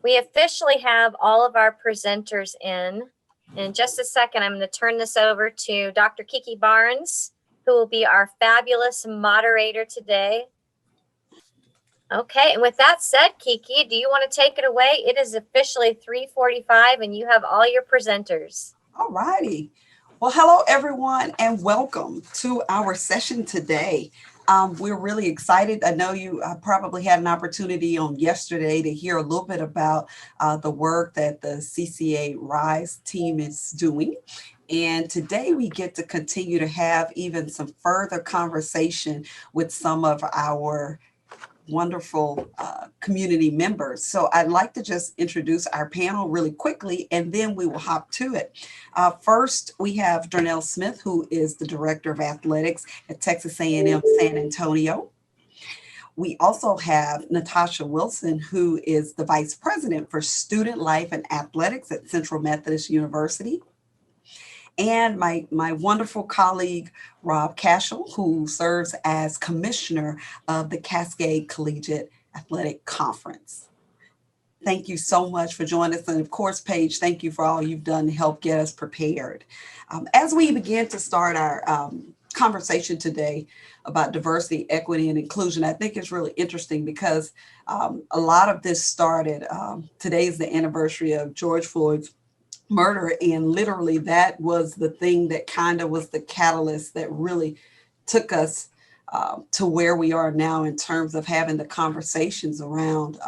We officially have all of our presenters in. In just a second, I'm going to turn this over to Dr. Kiki Barnes, who will be our fabulous moderator today. Okay, and with that said, Kiki, do you want to take it away? It is officially 3:45 and you have all your presenters. All righty. Well, hello, everyone, and welcome to our session today. We're really excited. I know you probably had an opportunity on yesterday to hear a little bit about the work that the CCA RISE team is doing. And today we get to continue to have even some further conversation with some of our wonderful community members. So I'd like to just introduce our panel really quickly, and then we will hop to it. First, we have Darnell Smith, who is the Director of Athletics at Texas A&M San Antonio. We also have Natasha Wilson, who is the Vice President for Student Life and Athletics at Central Methodist University. And my wonderful colleague, Rob Cashel, who serves as Commissioner of the Cascade Collegiate Athletic Conference. Thank you so much for joining us. And of course, Paige, thank you for all you've done to help get us prepared. As we begin to start our conversation today about diversity, equity, and inclusion, I think it's really interesting because a lot of this started, today is the anniversary of George Floyd's murder, and literally that was the thing that kind of was the catalyst that really took us to where we are now in terms of having the conversations around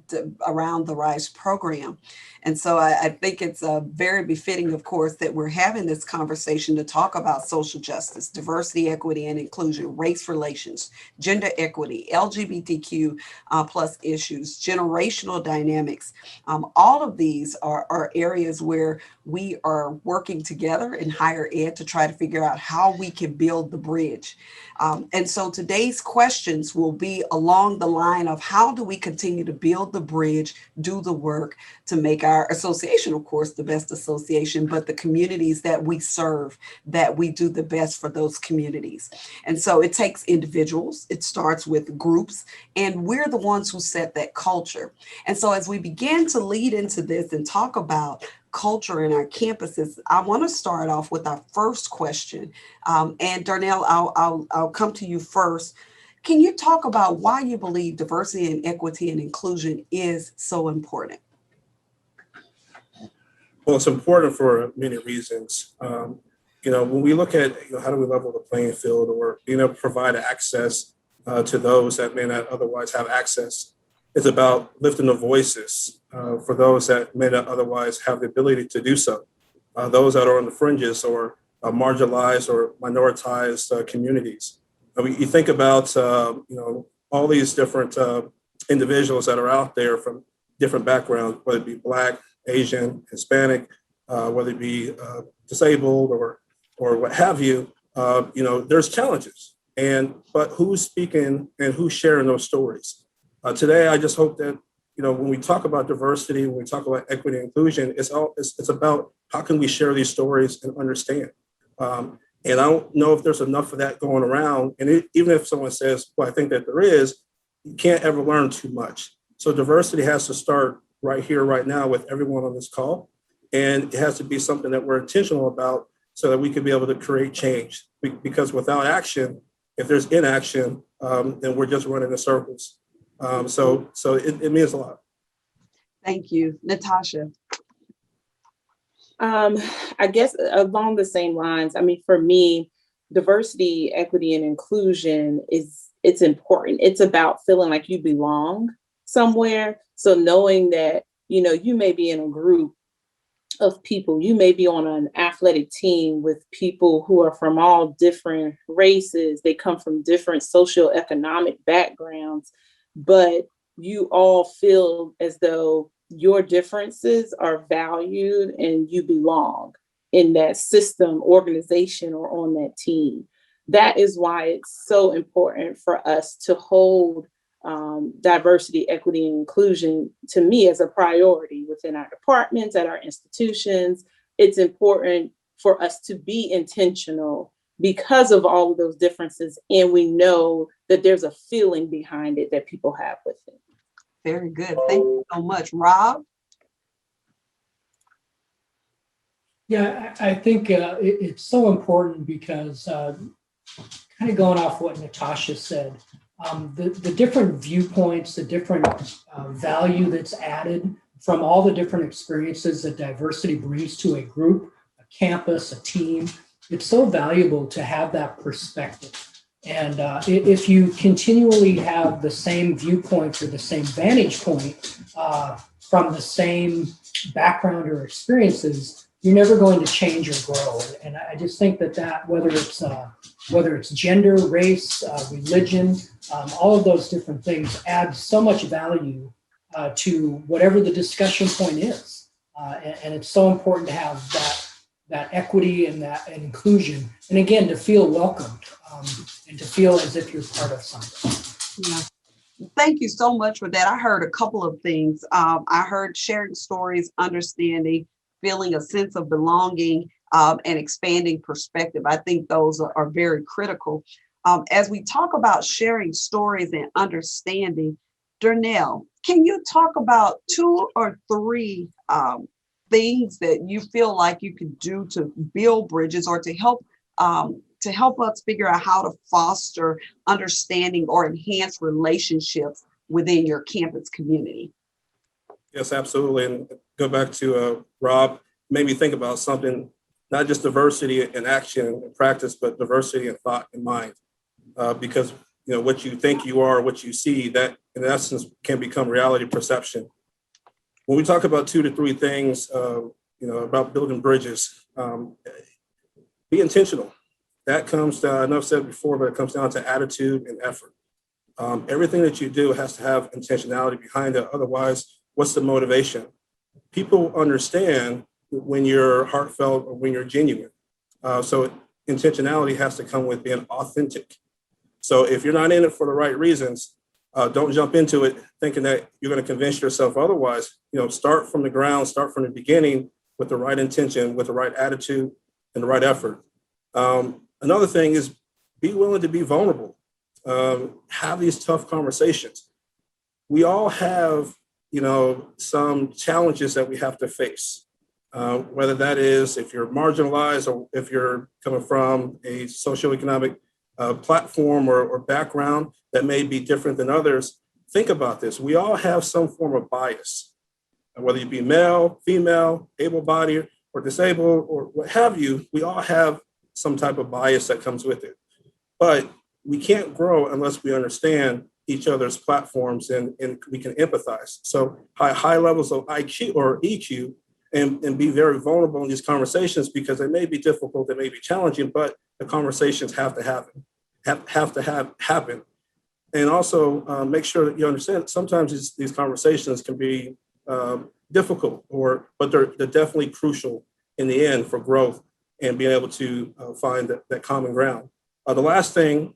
the RISE program. And so I think it's very befitting, of course, that we're having this conversation to talk about social justice, diversity, equity, and inclusion, race relations, gender equity, LGBTQ plus issues, generational dynamics. All of these are areas where we are working together in higher ed to try to figure out how we can build the bridge. And so today's questions will be along the line of how do we continue to build the bridge, do the work to make our association, of course, the best association, but the communities that we serve, that we do the best for those communities. And so it takes individuals, it starts with groups, and we're the ones who set that culture. And so as we begin to lead into this and talk about culture in our campuses, I want to start off with our first question. And Darnell, I'll come to you first. Can you talk about why you believe diversity and equity and inclusion is so important? Well, it's important for many reasons. When we look at how do we level the playing field or being able to provide access to those that may not otherwise have access, it's about lifting the voices for those that may not otherwise have the ability to do so. Those that are on the fringes or marginalized or minoritized communities. You think about all these different individuals that are out there from different backgrounds, whether it be Black, Asian, Hispanic, whether it be disabled or what have you. There's challenges, but who's speaking and who's sharing those stories? Today, I just hope that when we talk about diversity, when we talk about equity and inclusion, it's about how can we share these stories and understand. And I don't know if there's enough of that going around. And even if someone says, well, I think that there is, you can't ever learn too much. So diversity has to start right here, right now with everyone on this call. And it has to be something that we're intentional about so that we can be able to create change. Because without action, if there's inaction, then we're just running in circles. So it means a lot. Thank you. Natasha. I guess along the same lines, for me, diversity, equity, and inclusion it's important. It's about feeling like you belong somewhere. So knowing that, you may be in a group of people, you may be on an athletic team with people who are from all different races. They come from different socioeconomic backgrounds, but you all feel as though your differences are valued and you belong in that system, organization, or on that team. That is why it's so important for us to hold diversity, equity, and inclusion, to me, as a priority within our departments, at our institutions. It's important for us to be intentional because of all of those differences. And we know that there's a feeling behind it that people have with it. Very good. Thank you so much. Rob? Yeah, I think it's so important because kind of going off what Natasha said, the different viewpoints, the different value that's added from all the different experiences that diversity brings to a group, a campus, a team, it's so valuable to have that perspective. And if you continually have the same viewpoints or the same vantage point from the same background or experiences, you're never going to change or grow. And I just think that whether it's gender, race, religion, all of those different things add so much value to whatever the discussion point is. And it's so important to have that equity and that inclusion. And again, to feel welcomed and to feel as if you're part of something. Yeah. Thank you so much for that. I heard a couple of things. I heard sharing stories, understanding, feeling a sense of belonging, and expanding perspective. I think those are very critical. As we talk about sharing stories and understanding, Darnell, can you talk about 2 or 3 things that you feel like you could do to build bridges or to help us figure out how to foster understanding or enhance relationships within your campus community? Yes, absolutely. And go back to Rob, made me think about something, not just diversity in action and practice, but diversity in thought and mind. Because what you think you are, what you see, that in essence can become reality perception. When we talk about 2 to 3 things, about building bridges, be intentional. That comes down, I know I've said before, but it comes down to attitude and effort. Everything that you do has to have intentionality behind it. Otherwise, what's the motivation? People understand when you're heartfelt or when you're genuine. So intentionality has to come with being authentic. So if you're not in it for the right reasons, don't jump into it thinking that you're going to convince yourself otherwise. Start from the ground, start from the beginning with the right intention, with the right attitude and the right effort. Another thing is be willing to be vulnerable. Have these tough conversations. We all have, some challenges that we have to face, whether that is if you're marginalized or if you're coming from a socioeconomic platform or background that may be different than others. Think about this. We all have some form of bias, whether you be male, female, able-bodied, or disabled, or what have you. We all have some type of bias that comes with it. But we can't grow unless we understand each other's platforms and we can empathize. So high levels of IQ or EQ and be very vulnerable in these conversations because they may be difficult, they may be challenging, but the conversations have to happen. And also make sure that you understand that sometimes these conversations can be difficult, but they're definitely crucial in the end for growth and being able to find that common ground. The last thing,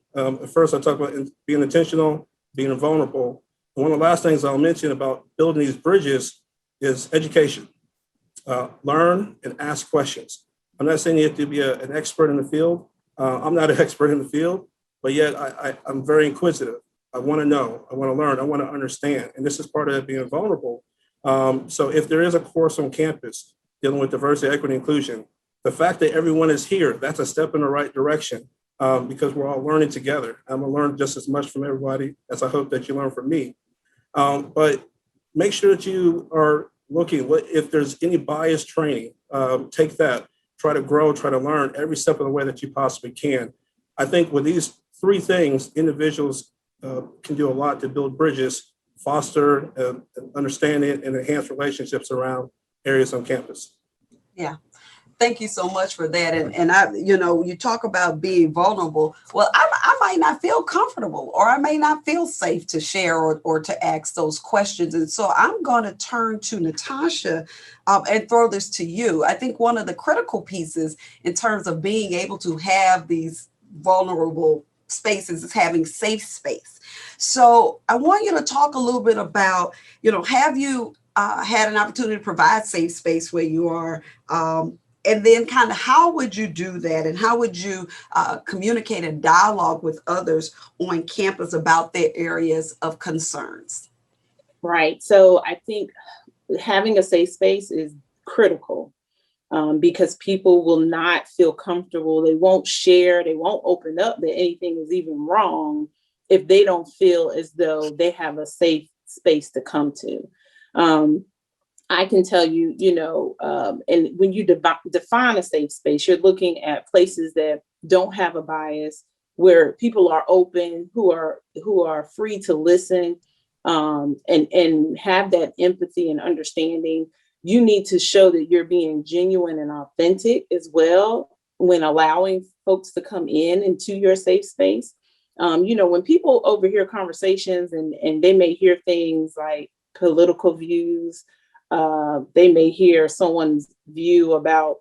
first I talked about being intentional, being vulnerable. One of the last things I'll mention about building these bridges is education. Learn and ask questions. I'm not saying you have to be an expert in the field. I'm not an expert in the field, but yet I'm very inquisitive. I want to know, I want to learn, I want to understand. And this is part of it being vulnerable. So if there is a course on campus dealing with diversity, equity, inclusion, the fact that everyone is here, that's a step in the right direction because we're all learning together. I'm going to learn just as much from everybody as I hope that you learn from me. But make sure that you are looking, if there's any bias training, take that, try to grow, try to learn every step of the way that you possibly can. I think with these 3 things, individuals can do a lot to build bridges, foster understanding and enhance relationships around areas on campus. Yeah. Thank you so much for that. And I, you talk about being vulnerable. Well, I might not feel comfortable or I may not feel safe to share or to ask those questions. And so I'm going to turn to Natasha and throw this to you. I think one of the critical pieces in terms of being able to have these vulnerable spaces is having safe space. So I want you to talk a little bit about, have you had an opportunity to provide safe space where you are? And then kind of how would you do that? And how would you communicate and dialogue with others on campus about their areas of concerns? Right. So I think having a safe space is critical, because people will not feel comfortable. They won't share, they won't open up that anything is even wrong if they don't feel as though they have a safe space to come to. I can tell you, and when you define a safe space, you're looking at places that don't have a bias, where people are open, who are free to listen, and have that empathy and understanding. You need to show that you're being genuine and authentic as well when allowing folks to come into your safe space. When people overhear conversations and they may hear things like political views, they may hear someone's view about,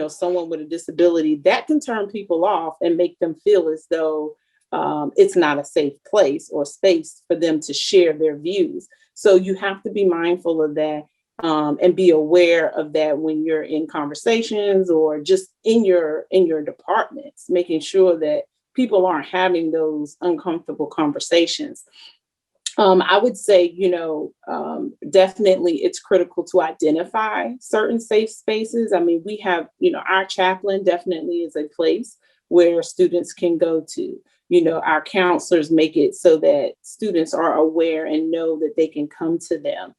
someone with a disability, that can turn people off and make them feel as though it's not a safe place or space for them to share their views. So you have to be mindful of that, and be aware of that when you're in conversations or just in your departments, making sure that people aren't having those uncomfortable conversations. I would say, definitely it's critical to identify certain safe spaces. I mean, we have, our chaplain definitely is a place where students can go to. Our counselors make it so that students are aware and know that they can come to them.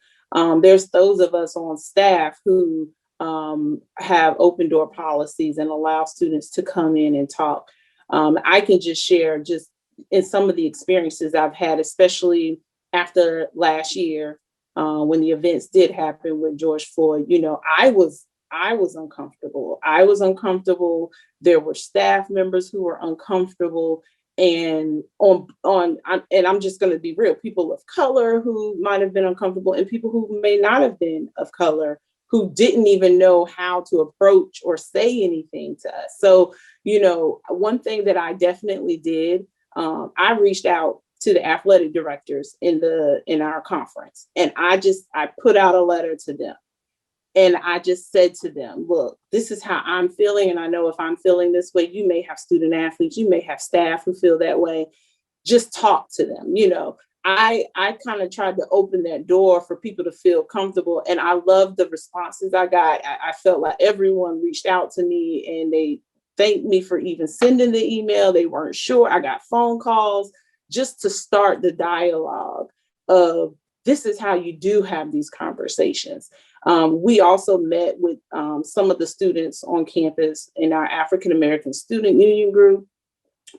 There's those of us on staff who have open door policies and allow students to come in and talk. I can just share just in some of the experiences I've had, especially after last year, when the events did happen with George Floyd. I was uncomfortable. I was uncomfortable. There were staff members who were uncomfortable. And and I'm just going to be real, people of color who might have been uncomfortable, and people who may not have been of color, who didn't even know how to approach or say anything to us. So, one thing that I definitely did, I reached out to the athletic directors in our conference, and I put out a letter to them. And I just said to them, look, this is how I'm feeling. And I know if I'm feeling this way, you may have student athletes, you may have staff who feel that way. Just talk to them. I kind of tried to open that door for people to feel comfortable. And I love the responses I got. I felt like everyone reached out to me and they thanked me for even sending the email. They weren't sure. I got phone calls just to start the dialogue of, this is how you do have these conversations. We also met with some of the students on campus in our African American Student Union group,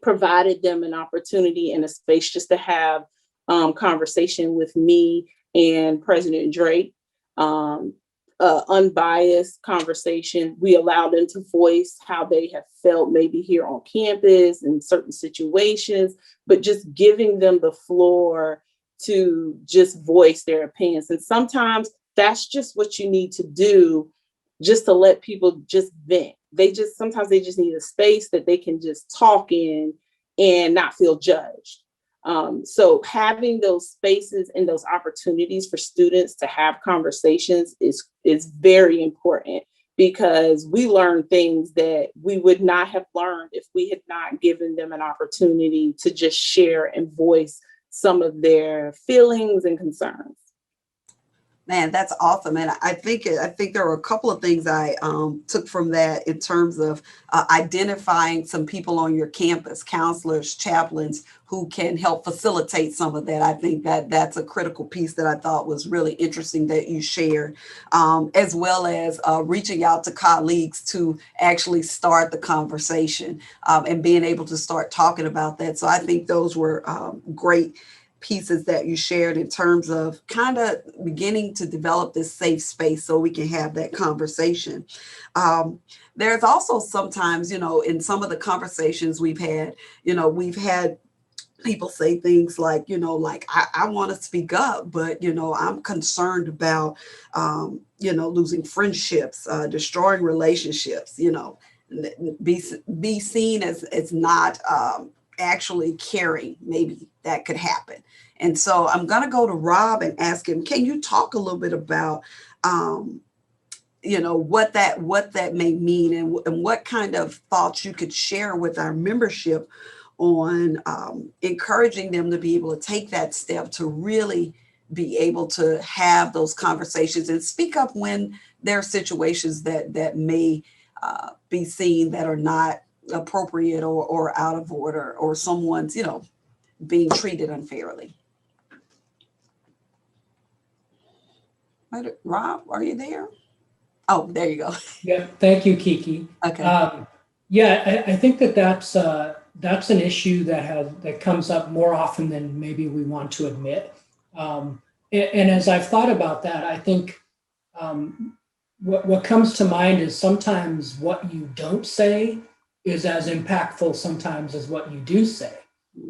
provided them an opportunity and a space just to have conversation with me and President Drake, unbiased conversation. We allowed them to voice how they have felt maybe here on campus in certain situations, but just giving them the floor to just voice their opinions. And sometimes that's just what you need to do, just to let people just vent. Sometimes they just need a space that they can just talk in and not feel judged. So having those spaces and those opportunities for students to have conversations is very important, because we learn things that we would not have learned if we had not given them an opportunity to just share and voice some of their feelings and concerns. Man, that's awesome. And I think there were a couple of things I took from that in terms of identifying some people on your campus, counselors, chaplains, who can help facilitate some of that. I think that's a critical piece that I thought was really interesting that you shared, as well as reaching out to colleagues to actually start the conversation and being able to start talking about that. So I think those were great pieces that you shared in terms of kind of beginning to develop this safe space so we can have that conversation. There's also sometimes, in some of the conversations we've had people say things like, I want to speak up, but, I'm concerned about, losing friendships, destroying relationships, be seen as not actually caring. Maybe that could happen. And so I'm going to go to Rob and ask him, can you talk a little bit about, what that may mean and what kind of thoughts you could share with our membership on encouraging them to be able to take that step to really be able to have those conversations and speak up when there are situations that may be seen that are not appropriate or out of order, or someone's, being treated unfairly. Rob, are you there? Oh, there you go. Yeah, thank you, Kiki. Okay. I think that's an issue that comes up more often than maybe we want to admit. And as I've thought about that, I think what comes to mind is sometimes what you don't say is as impactful sometimes as what you do say.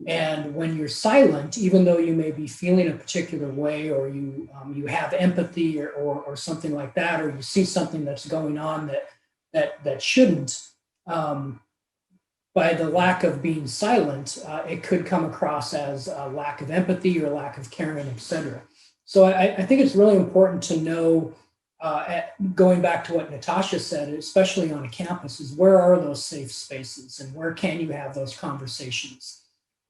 And when you're silent, even though you may be feeling a particular way, or you have empathy or something like that, or you see something that's going on that shouldn't, by the lack of being silent, it could come across as a lack of empathy or lack of caring, et cetera. So I think it's really important to know, going back to what Natasha said, especially on a campus, is where are those safe spaces and where can you have those conversations?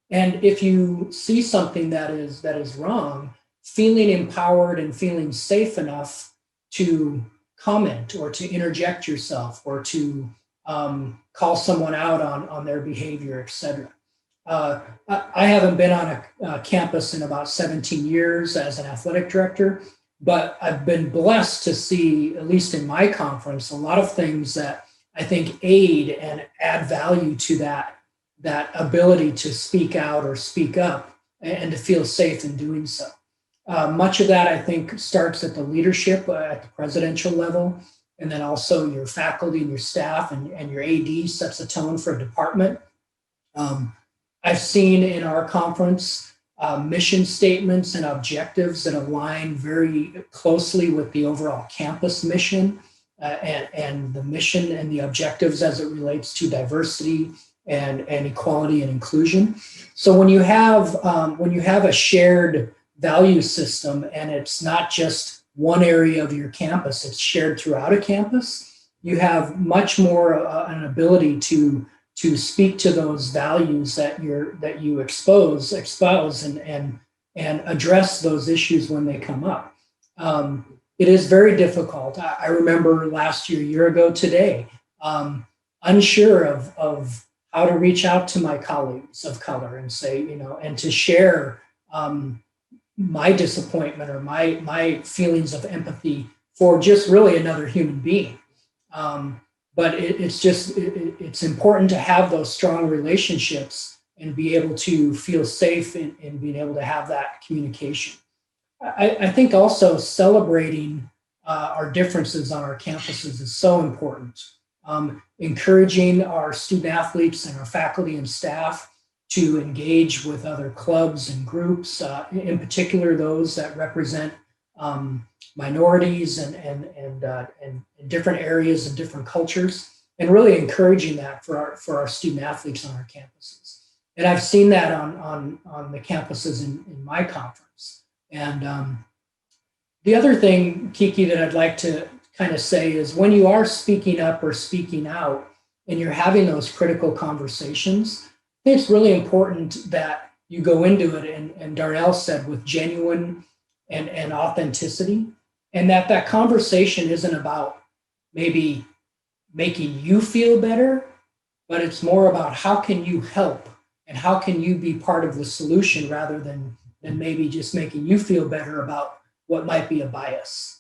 And if you see something that is wrong, feeling empowered and feeling safe enough to comment or to interject yourself or to call someone out on their behavior, et cetera. I haven't been on a campus in about 17 years as an athletic director, but I've been blessed to see, at least in my conference, a lot of things that I think aid and add value to that ability to speak out or speak up and to feel safe in doing so. Much of that, I think, starts at the leadership at the presidential level, and then also your faculty and your staff and your AD sets a tone for a department. I've seen in our conference mission statements and objectives that align very closely with the overall campus mission and the mission and the objectives as it relates to diversity and equality and inclusion. So when you have a shared value system, and it's not just one area of your campus, it's shared throughout a campus, you have much more an ability to speak to those values that you espouse and address those issues when they come up. It is very difficult. I remember last year ago today, unsure of how to reach out to my colleagues of color and say, and to share my disappointment or my feelings of empathy for just really another human being. But it's important to have those strong relationships and be able to feel safe in being able to have that communication. I think also celebrating our differences on our campuses is so important. Encouraging our student athletes and our faculty and staff to engage with other clubs and groups, in particular those that represent minorities and different areas and different cultures, and really encouraging that for our student athletes on our campuses. And I've seen that on the campuses in my conference. And the other thing, Kiki, that I'd like to kind of say is when you are speaking up or speaking out and you're having those critical conversations, I think it's really important that you go into it, and Darnell said, with genuine and authenticity, and that conversation isn't about maybe making you feel better, but it's more about how can you help and how can you be part of the solution rather than maybe just making you feel better about what might be a bias.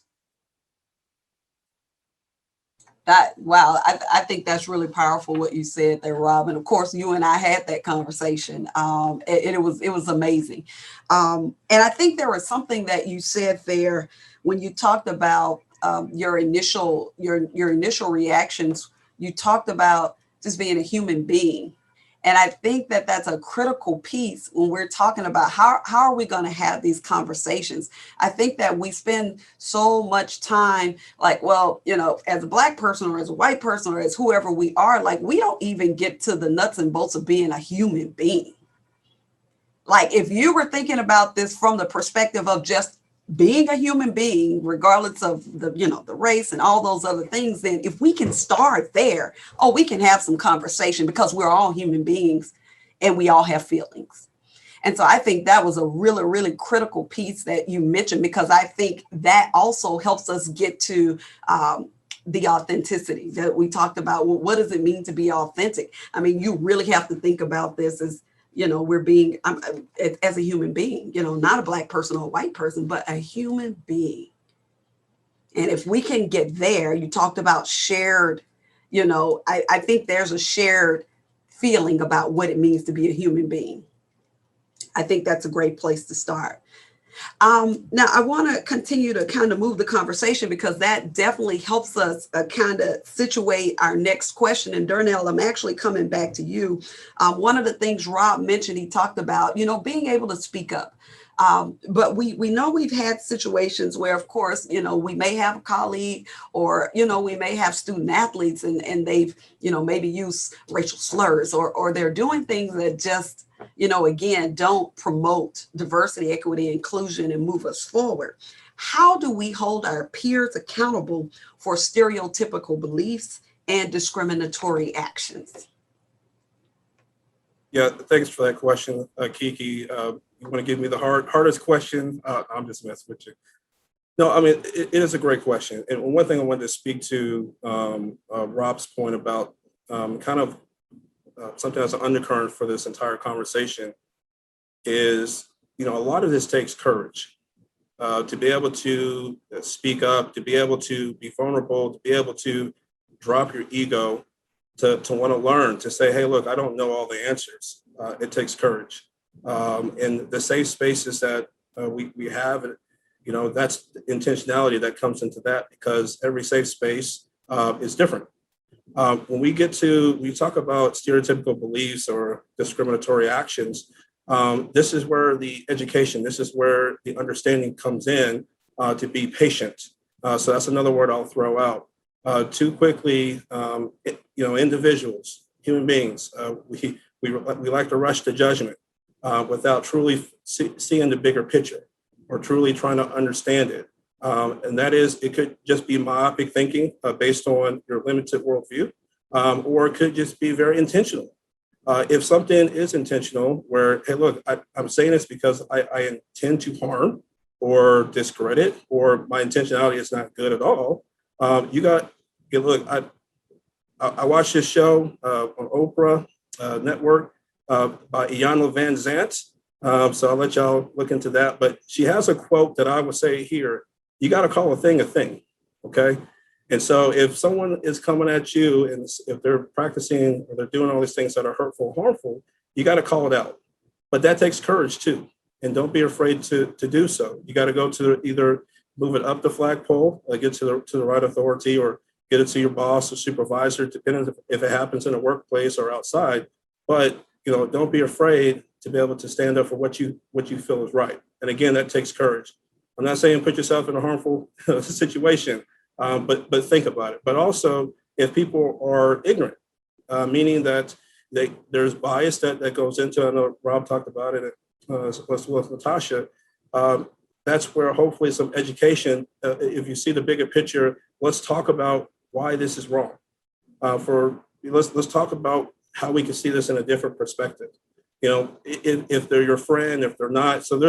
Wow, I think that's really powerful what you said there, Rob. And of course, you and I had that conversation. It was amazing. And I think there was something that you said there when you talked about your initial reactions. You talked about just being a human being. And I think that that's a critical piece when we're talking about how are we going to have these conversations. I think that we spend so much time like, well, as a Black person or as a white person or as whoever we are, like we don't even get to the nuts and bolts of being a human being. Like if you were thinking about this from the perspective of just being a human being, regardless of the race and all those other things, then if we can start there, we can have some conversation because we're all human beings and we all have feelings. And so I think that was a really, really critical piece that you mentioned, because I think that also helps us get to the authenticity that we talked about. Well, what does it mean to be authentic? I mean, you really have to think about this as, we're being, as a human being, not a Black person or a white person, but a human being. And if we can get there, you talked about shared, I think there's a shared feeling about what it means to be a human being. I think that's a great place to start. Now, I want to continue to kind of move the conversation, because that definitely helps us kind of situate our next question. And Darnell, I'm actually coming back to you. One of the things Rob mentioned, he talked about, being able to speak up. But we know we've had situations where, of course, we may have a colleague, or, we may have student athletes and they've, maybe used racial slurs, or they're doing things that just, again, don't promote diversity, equity, inclusion, and move us forward. How do we hold our peers accountable for stereotypical beliefs and discriminatory actions? Yeah, thanks for that question, Kiki. You want to give me the hardest question? I'm just messing with you. No, I mean, it is a great question. And one thing I wanted to speak to Rob's point about kind of something that's an undercurrent for this entire conversation is, a lot of this takes courage to be able to speak up, to be able to be vulnerable, to be able to drop your ego, to want to learn, to say, hey, look, I don't know all the answers. It takes courage. And the safe spaces that we have, that's the intentionality that comes into that, because every safe space is different. When we talk about stereotypical beliefs or discriminatory actions, this is where the education, this is where the understanding comes in, to be patient. So that's another word I'll throw out. Too quickly, individuals, human beings, we like to rush to judgment without truly seeing the bigger picture or truly trying to understand it. And that is, it could just be myopic thinking based on your limited worldview, or it could just be very intentional. If something is intentional, where, hey, look, I'm saying this because I intend to harm or discredit, or my intentionality is not good at all, look, I watched this show on Oprah Network by Iyanla Van Zant. So I'll let y'all look into that. But she has a quote that I would say here: you got to call a thing, okay? And so if someone is coming at you, and if they're practicing or they're doing all these things that are hurtful, harmful, you got to call it out. But that takes courage too. And don't be afraid to do so. You got to go to either move it up the flagpole, get to the right authority, or get it to your boss or supervisor, depending if it happens in a workplace or outside. But don't be afraid to be able to stand up for what you feel is right. And again, that takes courage. I'm not saying put yourself in a harmful situation, but think about it. But also, if people are ignorant, meaning that there's bias that goes into, I know Rob talked about it with Natasha, that's where hopefully some education, if you see the bigger picture, let's talk about why this is wrong. Let's talk about how we can see this in a different perspective. If they're your friend, if they're not. So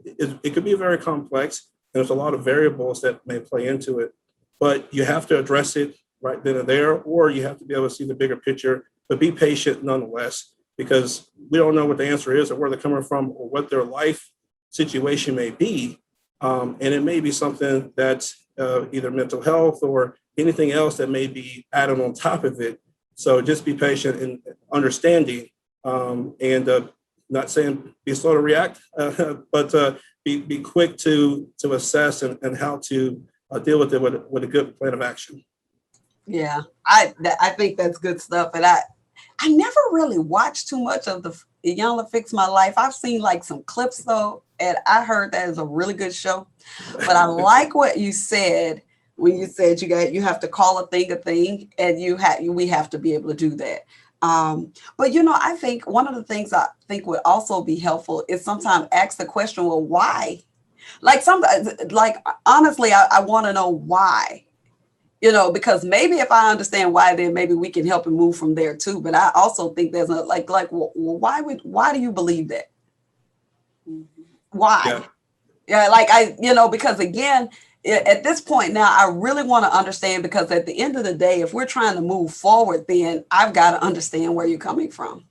it could be very complex, and there's a lot of variables that may play into it. But you have to address it right then and there, or you have to be able to see the bigger picture, but be patient nonetheless, because we don't know what the answer is or where they're coming from or what their life situation may be. And it may be something that's either mental health or anything else that may be added on top of it. So just be patient and understanding, and not saying be slow to react, but be quick to assess and how to deal with it with a good plan of action. Yeah, I think that's good stuff. And I never really watched too much of the Iyanla Fix My Life. I've seen like some clips though, and I heard that is a really good show. But I like what you said when you said you have to call a thing, and we have to be able to do that. But I think one of the things I think would also be helpful is sometimes ask the question, well, why? Honestly, I want to know why. Because maybe if I understand why, then maybe we can help and move from there too. But I also think there's why do you believe that? Why? Yeah. Yeah, like because again, at this point now, I really want to understand, because at the end of the day, if we're trying to move forward, then I've got to understand where you're coming from.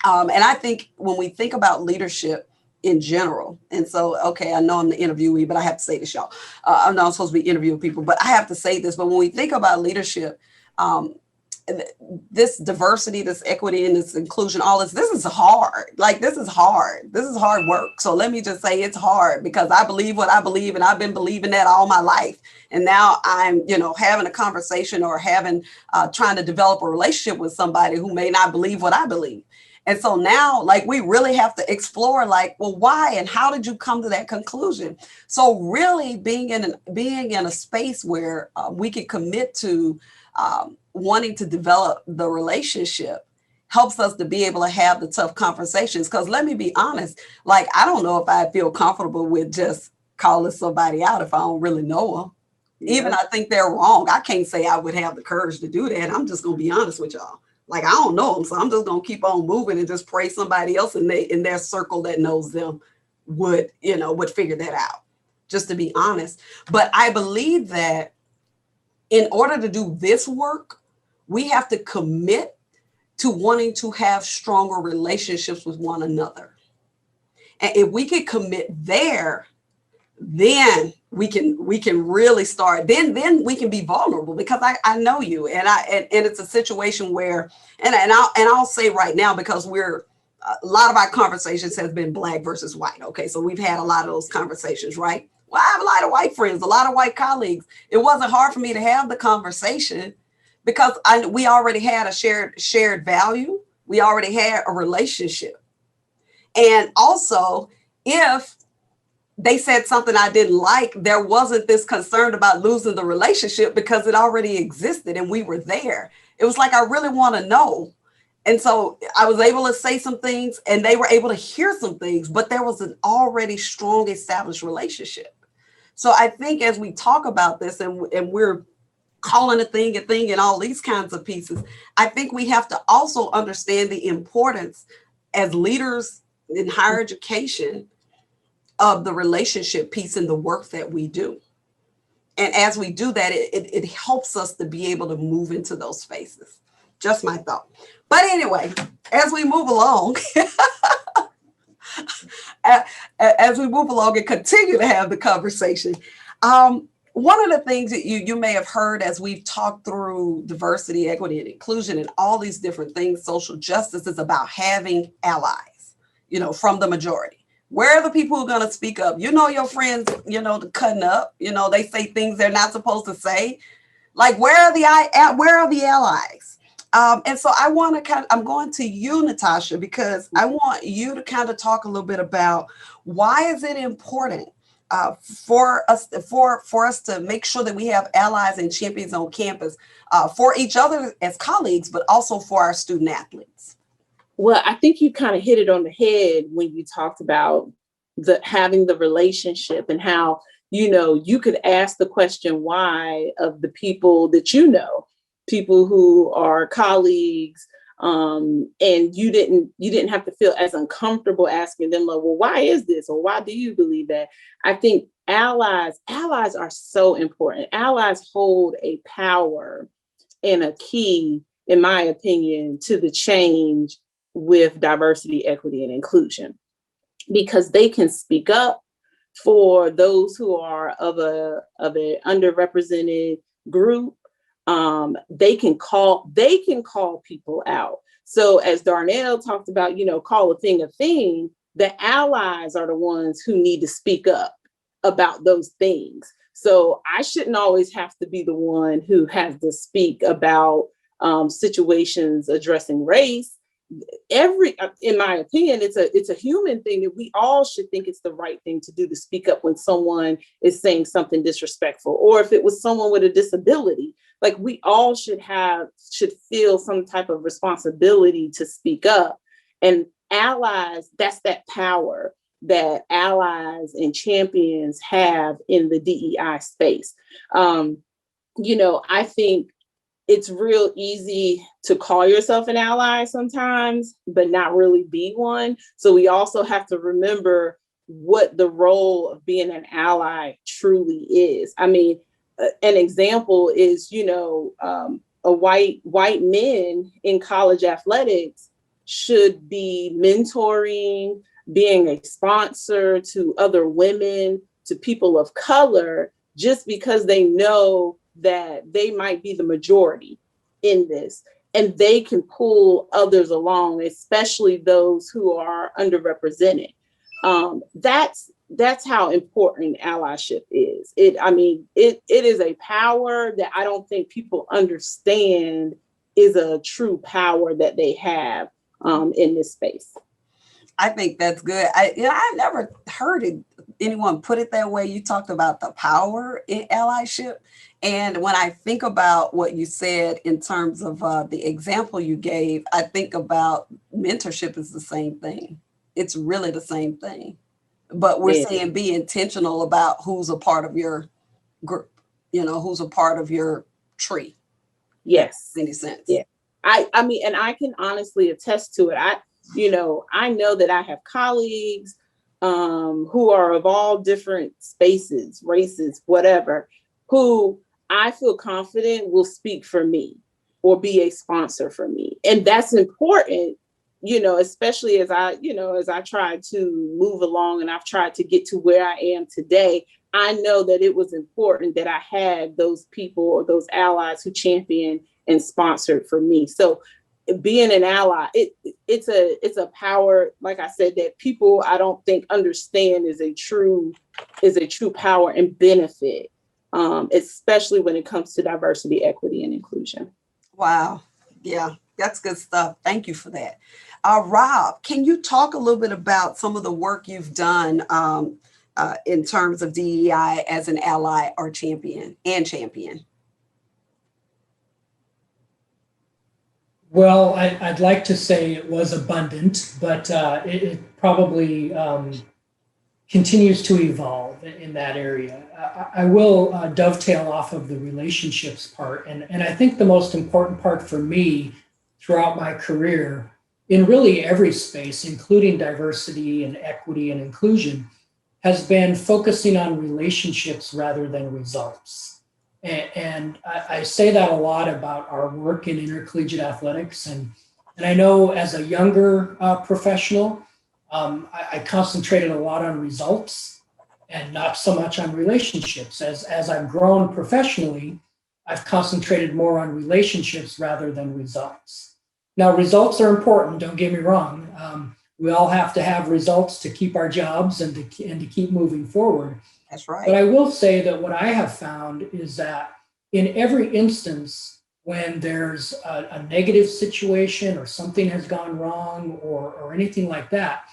And I think when we think about leadership in general, and so, okay, I know I'm the interviewee, but I have to say this, y'all. I'm not supposed to be interviewing people, but I have to say this. But when we think about leadership, this diversity, this equity, and this inclusion, all this is hard. Like, this is hard. This is hard work. So let me just say it's hard, because I believe what I believe, and I've been believing that all my life. And now I'm, having a conversation or trying to develop a relationship with somebody who may not believe what I believe. And so now, like, we really have to explore, like, well, why and how did you come to that conclusion? So really being in a space where we can commit to wanting to develop the relationship helps us to be able to have the tough conversations. Because let me be honest, like, I don't know if I feel comfortable with just calling somebody out if I don't really know them. Yeah. Even I think they're wrong. I can't say I would have the courage to do that. I'm just going to be honest with y'all. Like, I don't know them, so I'm just going to keep on moving and just pray somebody else in their circle that knows them would figure that out, just to be honest. But I believe that in order to do this work, we have to commit to wanting to have stronger relationships with one another. And if we can commit there, then we can really start. Then we can be vulnerable, because I know you, and it's a situation where, and I'll say right now, because a lot of our conversations has been Black versus white. Okay, so we've had a lot of those conversations, right? Well, I have a lot of white friends, a lot of white colleagues. It wasn't hard for me to have the conversation, because we already had a shared value. We already had a relationship. And also, if they said something I didn't like, there wasn't this concern about losing the relationship, because it already existed and we were there. It was like, I really want to know. And so I was able to say some things and they were able to hear some things, but there was an already strong established relationship. So I think as we talk about this and we're calling a thing and all these kinds of pieces, I think we have to also understand the importance as leaders in higher education of the relationship piece in the work that we do. And as we do that, it helps us to be able to move into those spaces. Just my thought. But anyway, as we move along, and continue to have the conversation, one of the things that you may have heard as we've talked through diversity, equity, and inclusion and all these different things, social justice is about having allies, from the majority. Where are the people who are going to speak up? Your friends, the cutting up, they say things they're not supposed to say. Like, where are the allies? And so I'm going to you, Natasha, because I want you to kind of talk a little bit about why is it important for us to make sure that we have allies and champions on campus for each other as colleagues, but also for our student athletes. Well, I think you kind of hit it on the head when you talked about having the relationship and how, you could ask the question why of the people that people who are colleagues, and you didn't have to feel as uncomfortable asking them, like, well, why is this? Or why do you believe that? I think allies are so important. Allies hold a power and a key, in my opinion, to the change with diversity, equity, and inclusion, because they can speak up for those who are of an underrepresented group. They can call people out. So as Darnell talked about, call a thing a thing, the allies are the ones who need to speak up about those things. So I shouldn't always have to be the one who has to speak about situations addressing race. In my opinion, it's a human thing that we all should think it's the right thing to do, to speak up when someone is saying something disrespectful, or if it was someone with a disability. Like, we all should feel some type of responsibility to speak up. And allies, that's that power that allies and champions have in the DEI space. I think it's real easy to call yourself an ally sometimes, but not really be one. So we also have to remember what the role of being an ally truly is. I mean, an example is, a white men in college athletics should be mentoring, being a sponsor to other women, to people of color, just because they know that they might be the majority in this, and they can pull others along, especially those who are underrepresented. That's how important allyship is. It is a power that I don't think people understand is a true power that they have in this space. I think that's good. I never heard anyone put it that way. You talked about the power in allyship. And when I think about what you said in terms of the example you gave, I think about mentorship is the same thing. It's really the same thing. But we're saying be intentional about who's a part of your group, who's a part of your tree. Yes. In any sense. Yeah. I mean, and I can honestly attest to it. I know that I have colleagues who are of all different spaces, races, whatever, who I feel confident will speak for me or be a sponsor for me. And that's important, especially as I try to move along and I've tried to get to where I am today. I know that it was important that I had those people or those allies who championed and sponsored for me. So being an ally, it's a power, like I said, that people I don't think understand is a true power and benefit, especially when it comes to diversity, equity, and inclusion. Wow. Yeah, that's good stuff. Thank you for that. Rob, can you talk a little bit about some of the work you've done in terms of DEI as an ally or champion? Well, I'd like to say it was abundant, but it probably continues to evolve in that area. I will dovetail off of the relationships part. And I think the most important part for me throughout my career in really every space, including diversity and equity and inclusion, has been focusing on relationships rather than results. And I say that a lot about our work in intercollegiate athletics. And I know as a younger professional, I concentrated a lot on results and not so much on relationships. As I've grown professionally, I've concentrated more on relationships rather than results. Now, results are important, don't get me wrong. We all have to have results to keep our jobs and to keep moving forward. That's right. But I will say that what I have found is that in every instance, when there's a negative situation or something has gone wrong or anything like that,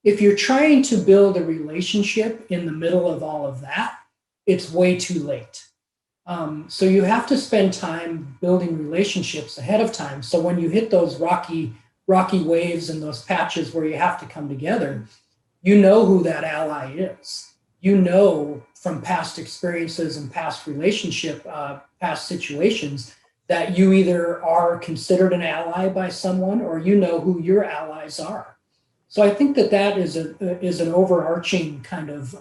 if you're trying to build a relationship in the middle of all of that, it's way too late. So you have to spend time building relationships ahead of time. So when you hit those rocky waves and those patches where you have to come together, you know who that ally is. You know from past experiences and past past situations that you either are considered an ally by someone or you know who your allies are. So I think that is an overarching kind of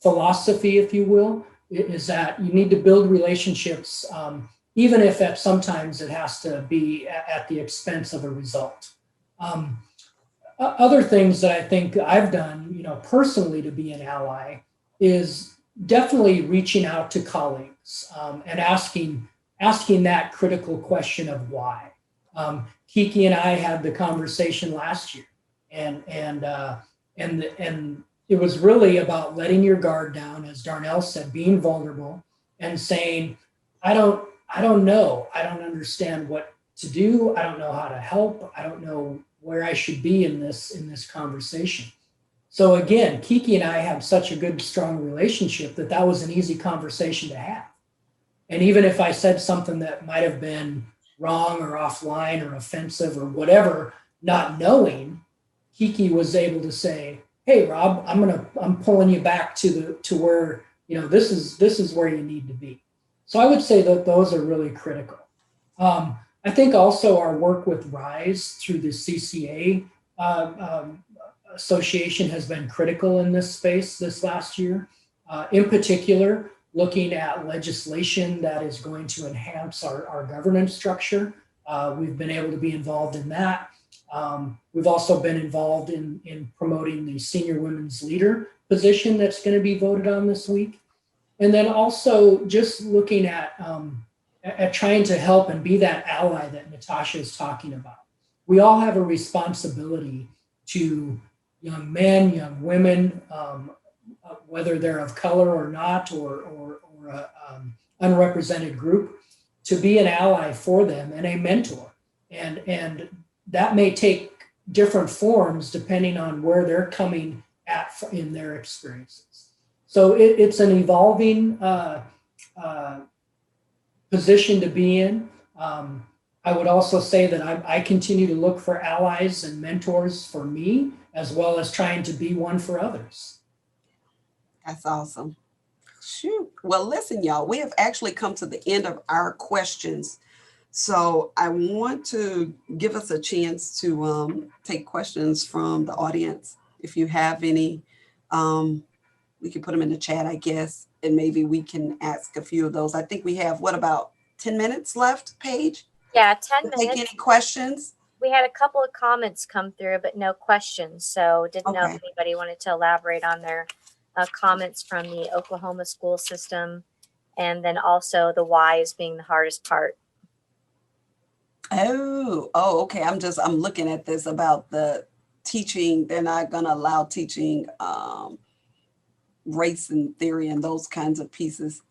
philosophy, if you will, is that you need to build relationships, even if sometimes it has to be at the expense of a result. Other things that I think I've done, personally to be an ally is definitely reaching out to colleagues and asking that critical question of why. Kiki and I had the conversation last year, and it was really about letting your guard down, as Darnell said, being vulnerable and saying, I don't know, I don't understand what to do, I don't know how to help, I don't know where I should be in this conversation. So again, Kiki and I had such a good, strong relationship that was an easy conversation to have. And even if I said something that might have been wrong or offline or offensive or whatever, not knowing, Kiki was able to say, hey, Rob, I'm pulling you back to where, this is where you need to be. So I would say that those are really critical. I think also our work with RISE through the CCA Association has been critical in this space this last year. In particular, looking at legislation that is going to enhance our governance structure. We've been able to be involved in that. We've also been involved in promoting the senior women's leader position that's going to be voted on this week. And then also just looking at trying to help and be that ally that Natasha is talking about. We all have a responsibility to young men, young women, whether they're of color or not, or a unrepresented group, to be an ally for them and a mentor. And that may take different forms depending on where they're coming at in their experiences. So it's an evolving position to be in. I would also say that I continue to look for allies and mentors for me, as well as trying to be one for others. That's awesome. Shoot. Well, listen, y'all, we have actually come to the end of our questions. So I want to give us a chance to take questions from the audience. If you have any, we can put them in the chat, I guess, and maybe we can ask a few of those. I think we have, what, about 10 minutes left, Paige? Yeah, 10 to take minutes. any questions? We had a couple of comments come through, but no questions. So didn't know if Okay. anybody wanted to elaborate on their comments from the Oklahoma school system, and then also the whys being the hardest part. Okay. I'm looking at this about the teaching. They're not going to allow teaching race and theory and those kinds of pieces.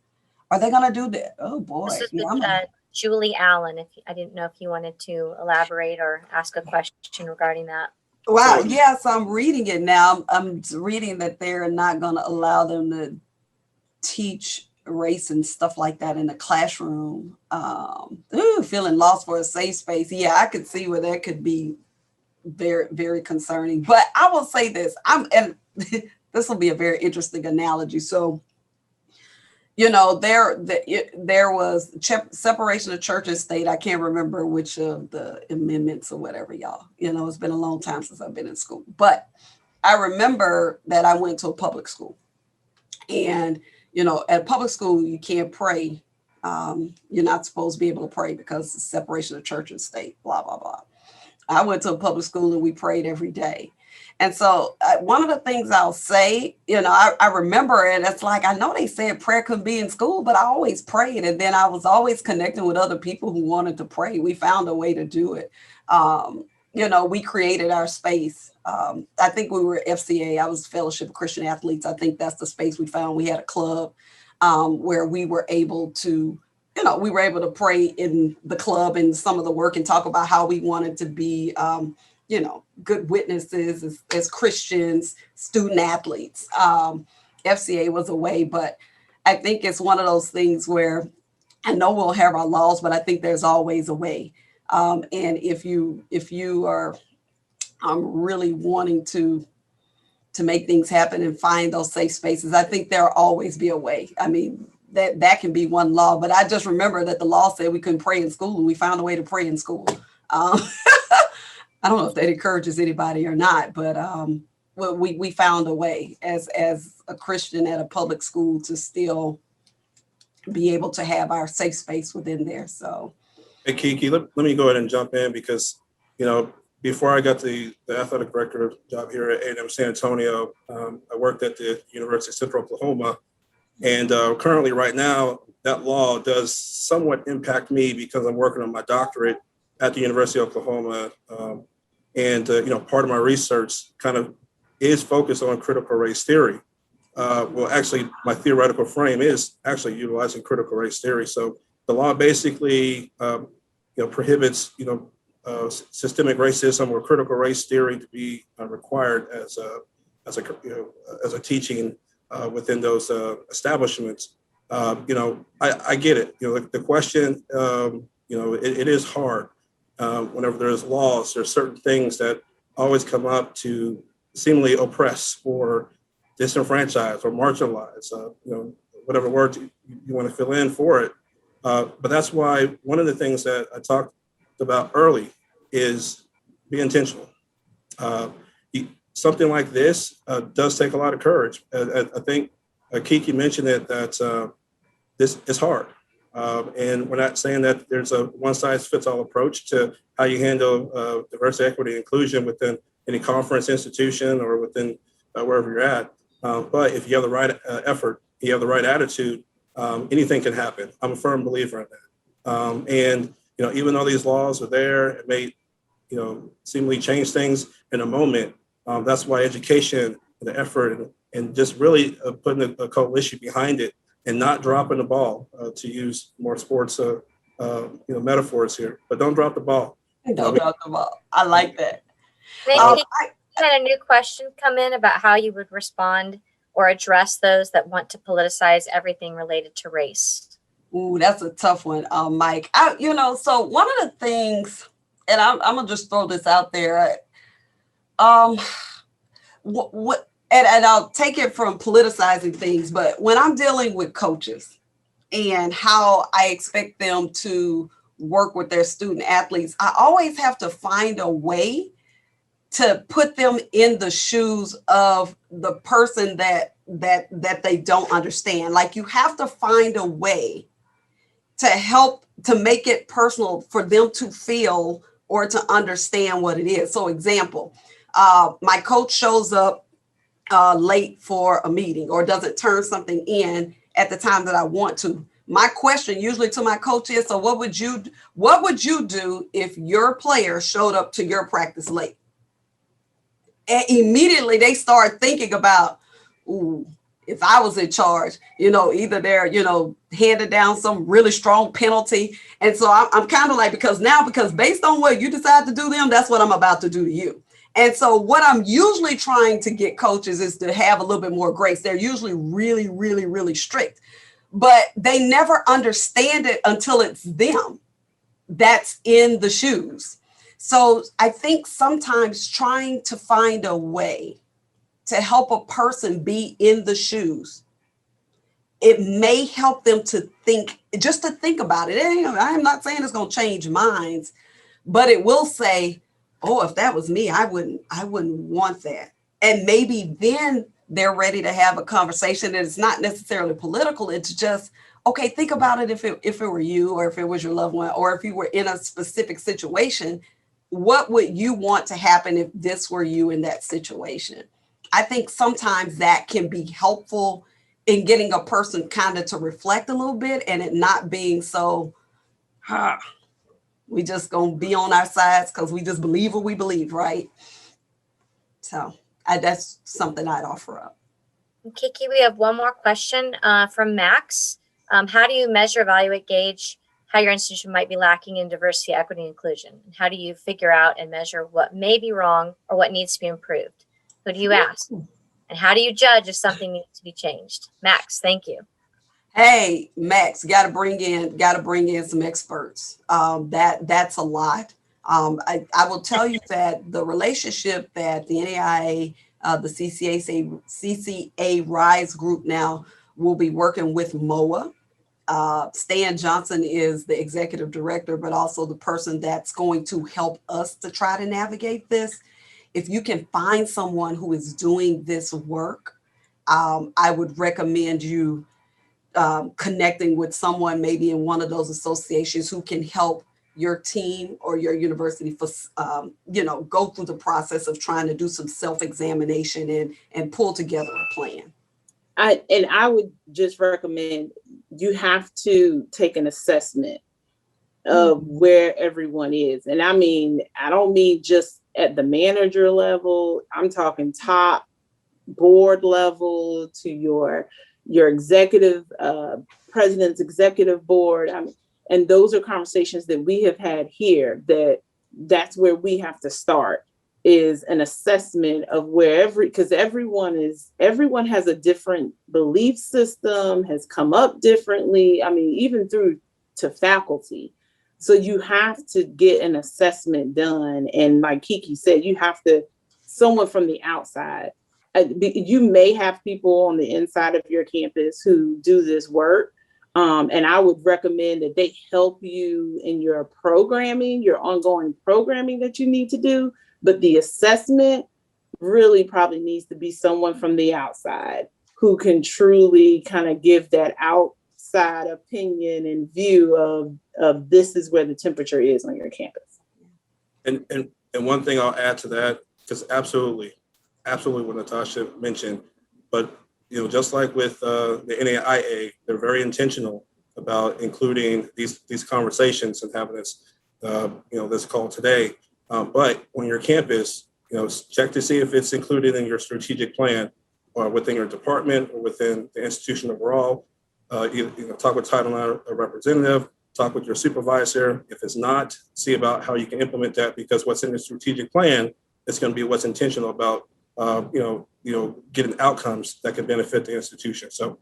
Are they going to do that? Oh boy. This is Yeah, with Julie Allen. I didn't know if you wanted to elaborate or ask a question regarding that. Wow. Yes, I'm reading it now. I'm reading that they're not going to allow them to teach race and stuff like that in the classroom. Feeling lost for a safe space. Yeah, I could see where that could be very, very concerning. But I will say this, and this will be a very interesting analogy. So, there was separation of church and state. I can't remember which of the amendments or whatever, y'all. It's been a long time since I've been in school. But I remember that I went to a public school. And, at public school, you can't pray. You're not supposed to be able to pray because it's separation of church and state, blah, blah, blah. I went to a public school and we prayed every day. And so one of the things I'll say, I remember it. It's like, I know they said prayer couldn't be in school, but I always prayed. And then I was always connecting with other people who wanted to pray. We found a way to do it. We created our space. I think we were FCA. I was Fellowship of Christian Athletes. I think that's the space we found. We had a club where we were able to pray in the club and some of the work and talk about how we wanted to be, good witnesses as Christians, student athletes. FCA was a way, but I think it's one of those things where I know we'll have our laws, but I think there's always a way. And if you are really wanting to make things happen and find those safe spaces, I think there'll always be a way. I mean, that can be one law, but I just remember that the law said we couldn't pray in school, and we found a way to pray in school. I don't know if that encourages anybody or not, but we found a way as a Christian at a public school to still be able to have our safe space within there. So, hey Kiki, let me go ahead and jump in because before I got the athletic director job here at A&M San Antonio, I worked at the University of Central Oklahoma. And currently right now, that law does somewhat impact me because I'm working on my doctorate at the University of Oklahoma. Part of my research kind of is focused on critical race theory. Actually, my theoretical frame is actually utilizing critical race theory. So the law basically, prohibits, systemic racism or critical race theory to be required as a teaching within those establishments. I get it. The question, it is hard. Whenever there's laws, there's certain things that always come up to seemingly oppress or disenfranchise or marginalize, whatever words you want to fill in for it. But that's why one of the things that I talked about early is be intentional. something like this does take a lot of courage. I think Kiki mentioned it, that this is hard. And we're not saying that there's a one-size-fits-all approach to how you handle diversity, equity, and inclusion within any conference institution or within wherever you're at. But if you have the right effort, you have the right attitude, anything can happen. I'm a firm believer in that. And even though these laws are there, it may seemingly change things in a moment. That's why education and the effort and just really putting a coalition behind it and not dropping the ball, to use more sports metaphors here, but don't drop the ball. Don't drop the ball. I like that. I had a new question come in about how you would respond or address those that want to politicize everything related to race. Ooh, that's a tough one, Mike. So one of the things, and I'm gonna just throw this out there. And I'll take it from politicizing things, but when I'm dealing with coaches and how I expect them to work with their student athletes, I always have to find a way to put them in the shoes of the person that they don't understand. Like, you have to find a way to help to make it personal for them to feel or to understand what it is. So example, my coach shows up late for a meeting or doesn't turn something in at the time that I want to. My question usually to my coach is, so what would you do if your player showed up to your practice late? And immediately they start thinking about, ooh, if I was in charge, either they're, handed down some really strong penalty. And so I'm kind of like, because based on what you decide to do to them, that's what I'm about to do to you. And so what I'm usually trying to get coaches is to have a little bit more grace. They're usually really, really, really strict, but they never understand it until it's them that's in the shoes. So I think sometimes trying to find a way to help a person be in the shoes, it may help them to think about it. I'm not saying it's going to change minds, but it will say, oh, if that was me, I wouldn't want that. And maybe then they're ready to have a conversation that is not necessarily political. It's just, okay, think about it if it were you, or if it was your loved one, or if you were in a specific situation, what would you want to happen if this were you in that situation? I think sometimes that can be helpful in getting a person kind of to reflect a little bit, and it not being so, we just gonna be on our sides because we just believe what we believe, right? So that's something I'd offer up. Kiki, we have one more question from Max. How do you measure, evaluate, gauge how your institution might be lacking in diversity, equity, and inclusion? And how do you figure out and measure what may be wrong or what needs to be improved? Who do you ask? And how do you judge if something needs to be changed? Max, thank you. Hey, Max, got to bring in some experts. That's a lot. I will tell you that the relationship that the NAIA, the CCA RISE group now will be working with MOA. Stan Johnson is the executive director, but also the person that's going to help us to try to navigate this. If you can find someone who is doing this work, I would recommend you connecting with someone maybe in one of those associations who can help your team or your university for, go through the process of trying to do some self-examination and pull together a plan. I would just recommend you have to take an assessment of where everyone is. And I don't mean just at the manager level. I'm talking top board level to your executive, president's executive board. And those are conversations that we have had here, that's where we have to start, is an assessment of because everyone has a different belief system, has come up differently. Even through to faculty. So you have to get an assessment done. And like Kiki said, you have to, someone from the outside. You may have people on the inside of your campus who do this work. And I would recommend that they help you in your programming, your ongoing programming that you need to do. But the assessment, really probably needs to be someone from the outside who can truly kind of give that outside opinion and view of this is where the temperature is on your campus. And one thing I'll add to that, because absolutely what Natasha mentioned, but just like with the NAIA, they're very intentional about including these conversations and having this this call today. But on your campus, check to see if it's included in your strategic plan or within your department or within the institution overall. Talk with Title IX representative, talk with your supervisor. If it's not, see about how you can implement that, because what's in the strategic plan is going to be what's intentional about getting outcomes that can benefit the institution. So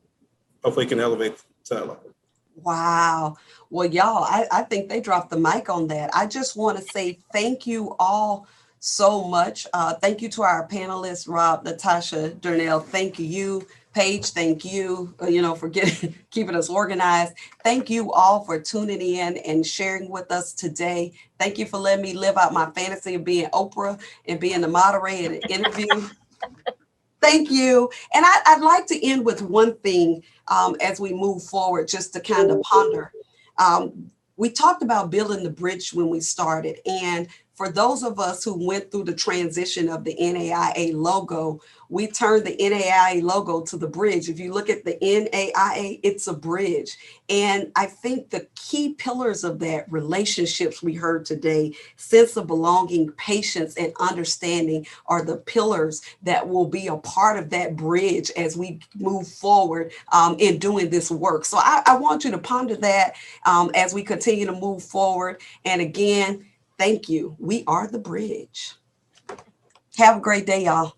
hopefully you can elevate to that level. Wow. Well, y'all, I think they dropped the mic on that. I just want to say thank you all so much. Thank you to our panelists, Rob, Natasha, Darnell. Thank you. Paige, thank you, for keeping us organized. Thank you all for tuning in and sharing with us today. Thank you for letting me live out my fantasy of being Oprah and being the moderator at an interview. Thank you. And I'd like to end with one thing as we move forward, just to kind of ponder. We talked about building the bridge when we started. And for those of us who went through the transition of the NAIA logo, we turned the NAIA logo to the bridge. If you look at the NAIA, it's a bridge. And I think the key pillars of that, relationships we heard today, sense of belonging, patience, and understanding, are the pillars that will be a part of that bridge as we move forward in doing this work. So I want you to ponder that as we continue to move forward. And again, thank you. We are the bridge. Have a great day, y'all.